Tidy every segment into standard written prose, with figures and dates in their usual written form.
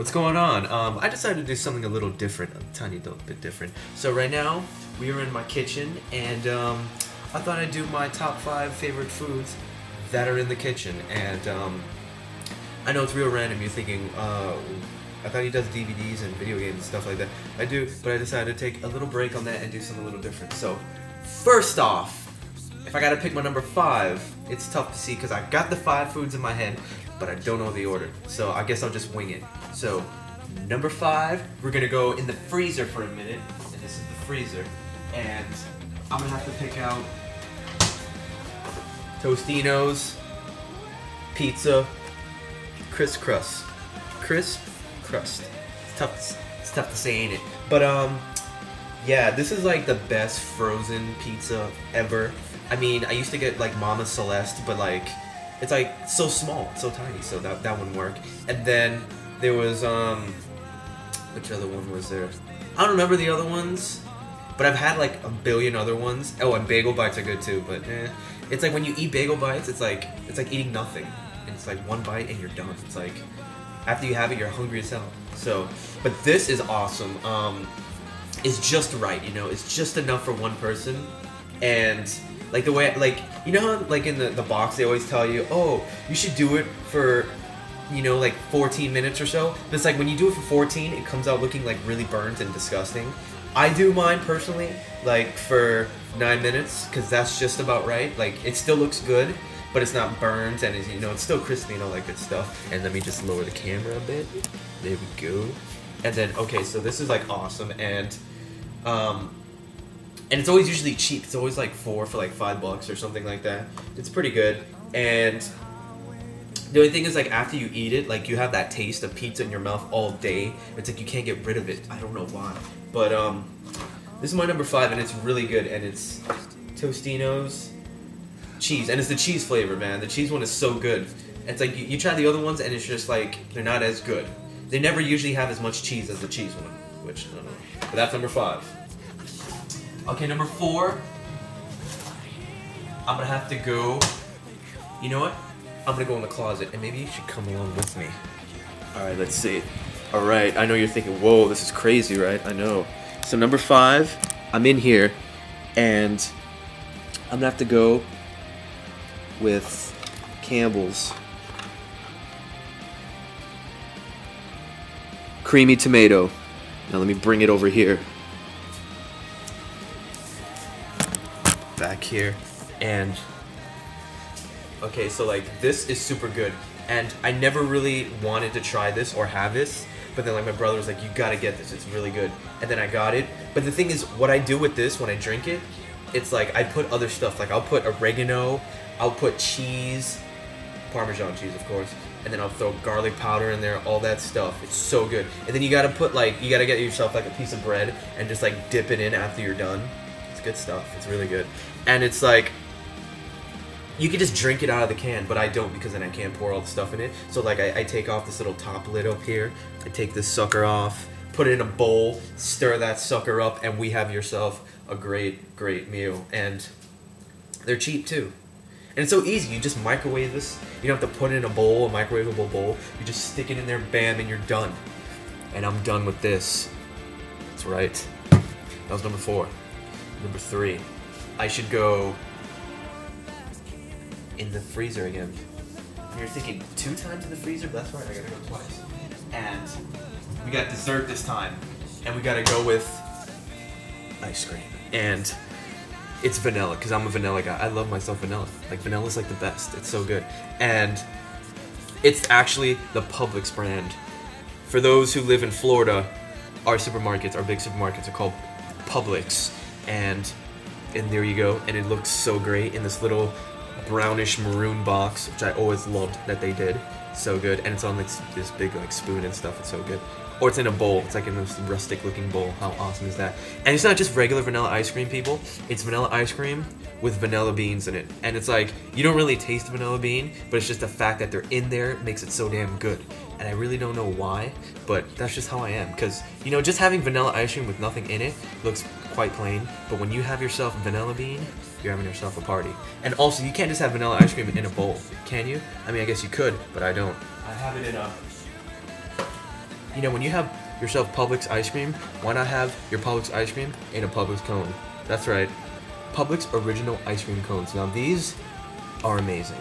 What's going on? I decided to do something a little different, a tiny little bit different. So right now, we are in my kitchen, and I thought I'd do my top 5 favorite foods that are in the kitchen. And I know it's real random. You're thinking, I thought he does DVDs and video games and stuff like that. I do, but I decided to take a little break on that and do something a little different. So, first off, if I gotta pick my number 5, it's tough to see because I got the 5 foods in my head, but I don't know the order. So I guess I'll just wing it. So, number 5, we're gonna go in the freezer for a minute, and this is the freezer, and I'm gonna have to pick out Tostinos, pizza, crisp crust. Crisp crust. It's tough to say, ain't it? But yeah, this is like the best frozen pizza ever. I mean, I used to get like Mama Celeste, but like it's like so small, so tiny, so that wouldn't work. And then there was which other one was there? I don't remember the other ones, but I've had like a billion other ones. Oh, and bagel bites are good too, but it's like when you eat bagel bites, it's like eating nothing. And it's like one bite and you're done. It's like after you have it, you're hungry as hell. So, but this is awesome. It's just right, you know. It's just enough for one person, and like the way, like you know how like in the box they always tell you, oh, you should do it for, you know, like 14 minutes or so. But it's like when you do it for 14, it comes out looking like really burnt and disgusting. I do mine personally like for 9 minutes because that's just about right. Like it still looks good, but it's not burnt and you know it's still crispy and all that good stuff. And let me just lower the camera a bit. There we go. And then okay, so this is like awesome, and it's always usually cheap. It's always like 4 for like $5 or something like that. It's pretty good. And the only thing is like after you eat it, like you have that taste of pizza in your mouth all day. It's like you can't get rid of it. I don't know why. But this is my number 5, and it's really good. And it's Tostinos cheese, and it's the cheese flavor, man. The cheese one is so good. It's like you try the other ones, and it's just like they're not as good. They never usually have as much cheese as the cheese one, which I don't know. But that's number 5. Okay, number 4. I'm gonna have to go. You know what? I'm gonna go in the closet, and maybe you should come along with me. All right, let's see. All right, I know you're thinking, whoa, this is crazy, right? I know. So number 5, I'm in here, and I'm gonna have to go with Campbell's creamy tomato. Now let me bring it over here. Back here. And okay, so like this is super good. And I never really wanted to try this or have this, but then like my brother was like, you gotta get this, it's really good. And then I got it. But the thing is, what I do with this when I drink it, it's like I put other stuff. Like I'll put oregano, I'll put cheese, Parmesan cheese of course, and then I'll throw garlic powder in there, all that stuff. It's so good. And then you gotta put like, you gotta get yourself like a piece of bread and just like dip it in after you're done. It's good stuff. It's really good. And it's like, you can just drink it out of the can, but I don't because then I can't pour all the stuff in it. So like I take off this little top lid up here, I take this sucker off, put it in a bowl, stir that sucker up, and we have yourself a great, great meal. And they're cheap too. And it's so easy, you just microwave this. You don't have to put it in a bowl, a microwavable bowl. You just stick it in there, bam, and you're done. And I'm done with this. That's right. That was number 4. Number 3. I should go in the freezer again. And you're thinking 2 times in the freezer? But that's right, I gotta go twice. And we got dessert this time. And we gotta go with ice cream. And it's vanilla, because I'm a vanilla guy. I love myself vanilla. Like, vanilla's like the best. It's so good. And it's actually the Publix brand. For those who live in Florida, our supermarkets, our big supermarkets are called Publix. And there you go. And it looks so great in this little brownish maroon box, which I always loved that they did. So good. And it's on like this big like spoon and stuff. It's so good. Or it's in a bowl. It's like in this rustic looking bowl. How awesome is that? And it's not just regular vanilla ice cream, people. It's vanilla ice cream with vanilla beans in it. And it's like, you don't really taste the vanilla bean, but it's just the fact that they're in there makes it so damn good. And I really don't know why, but that's just how I am. Because, you know, just having vanilla ice cream with nothing in it looks quite plain. But when you have yourself vanilla bean, you're having yourself a party. And also, you can't just have vanilla ice cream in a bowl, can you? I mean, I guess you could, but I don't. I have it in a You know, when you have yourself Publix ice cream, why not have your Publix ice cream in a Publix cone? That's right, Publix original ice cream cones. Now these are amazing.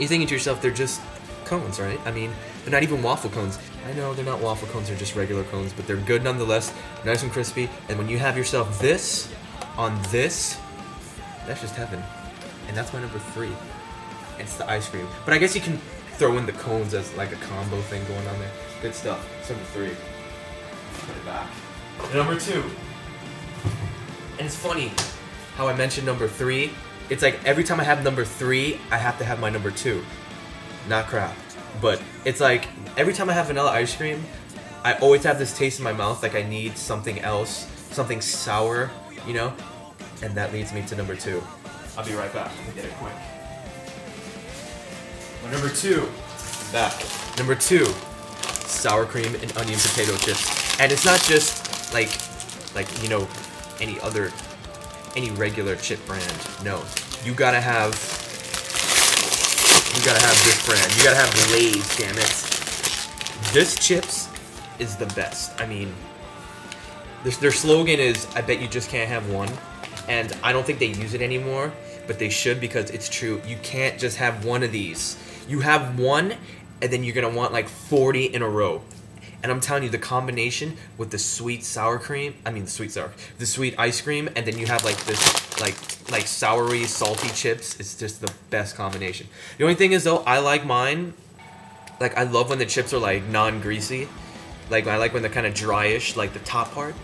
You're thinking to yourself, they're just cones, right? I mean, they're not even waffle cones. I know they're not waffle cones, they're just regular cones, but they're good nonetheless, nice and crispy. And when you have yourself this on this, that's just heaven. And that's my number 3. It's the ice cream. But I guess you can throw in the cones as like a combo thing going on there. Good stuff. It's number 3. Put it back. And number 2. And it's funny how I mentioned number 3. It's like every time I have number 3, I have to have my number 2. Not crap. But it's like every time I have vanilla ice cream, I always have this taste in my mouth like I need something else, something sour, you know? And that leads me to number 2. I'll be right back. Let me get it quick. My number 2, back. Number 2, sour cream and onion potato chips. And it's not just like you know, any regular chip brand. No, you gotta have this brand. You gotta have Lay's, damn it. This chips is the best. I mean, their slogan is, I bet you just can't have one. And I don't think they use it anymore, but they should, because it's true. You can't just have one of these. You have one, and then you're gonna want like 40 in a row. And I'm telling you, the combination with the sweet the sweet ice cream, and then you have like this like soury, salty chips. It's just the best combination. The only thing is though, I like mine. Like I love when the chips are like non-greasy. Like I like when they're kind of dryish, like the top part.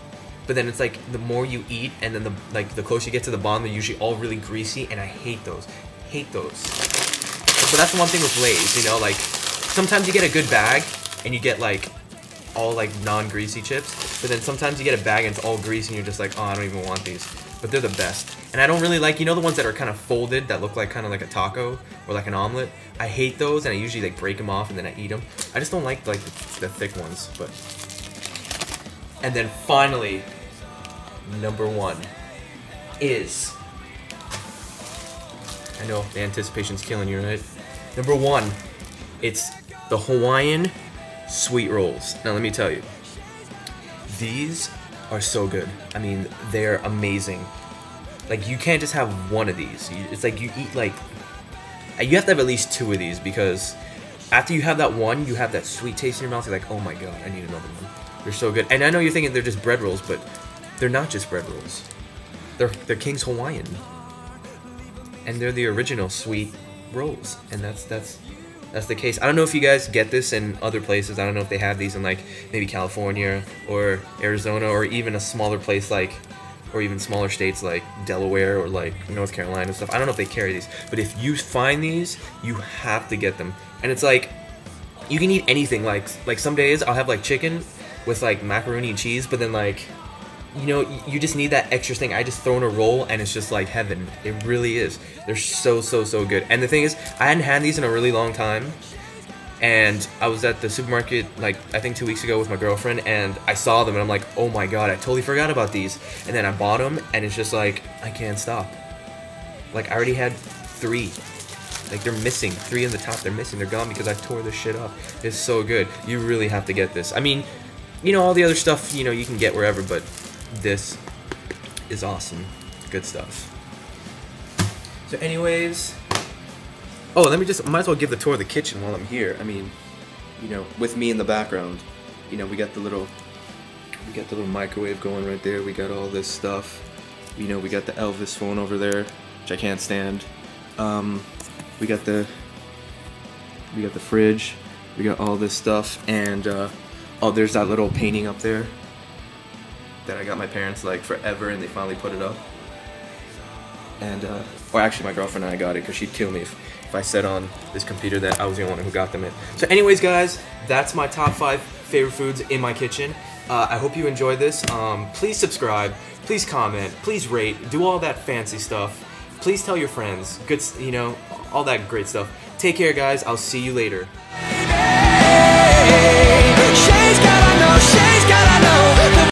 But then it's like the more you eat, and then the closer you get to the bottom, they're usually all really greasy, and I hate those. But that's the one thing with Lay's, you know, like sometimes you get a good bag and you get like all like non-greasy chips, but then sometimes you get a bag and it's all greasy and you're just like, oh, I don't even want these. But they're the best. And I don't really like, you know, the ones that are kind of folded that look like kind of like a taco or like an omelet. I hate those, and I usually like break them off and then I eat them. I just don't like the thick ones. But and then finally, number 1 is, I know the anticipation's killing you, right? Number 1, it's the Hawaiian sweet rolls. Now let me tell you, these are so good. I mean, they're amazing. Like you can't just have one of these. It's like you eat like, you have to have at least 2 of these, because after you have that one, you have that sweet taste in your mouth. You're like, oh my god, I need another one. They're so good. And I know you're thinking they're just bread rolls, but they're not just bread rolls. They're King's Hawaiian, and they're the original sweet rolls. And that's the case. I don't know if you guys get this in other places. I don't know if they have these in like maybe California or Arizona, or even a smaller place like, or even smaller states like Delaware or like North Carolina and stuff. I don't know if they carry these, but if you find these, you have to get them. And it's like, you can eat anything. Like some days I'll have like chicken with like macaroni and cheese, but then like, you know, you just need that extra thing. I just throw in a roll and it's just like heaven. It really is. They're so good. And the thing is, I hadn't had these in a really long time, and I was at the supermarket like I think 2 weeks ago with my girlfriend, and I saw them and I'm like, oh my god, I totally forgot about these. And then I bought them, and it's just like, I can't stop. Like I already had 3. Like they're missing 3 in the top. They're missing. They're gone because I tore this shit up. It's so good. You really have to get this. I mean, you know, all the other stuff, you know, you can get wherever, but this is awesome. Good stuff. So anyways, oh, might as well give the tour of the kitchen while I'm here. I mean, you know, with me in the background, you know, we got the little microwave going right there. We got all this stuff. You know, we got the Elvis phone over there, which I can't stand. We got the fridge. We got all this stuff, and oh, there's that little painting up there that I got my parents like forever, and they finally put it up. And or actually my girlfriend and I got it, because she'd kill me if I said on this computer that I was the only one who got them in. So anyways guys, that's my top 5 favorite foods in my kitchen. I hope you enjoyed this. Please subscribe, please comment, please rate, do all that fancy stuff. Please tell your friends, good, you know, all that great stuff. Take care guys, I'll see you later.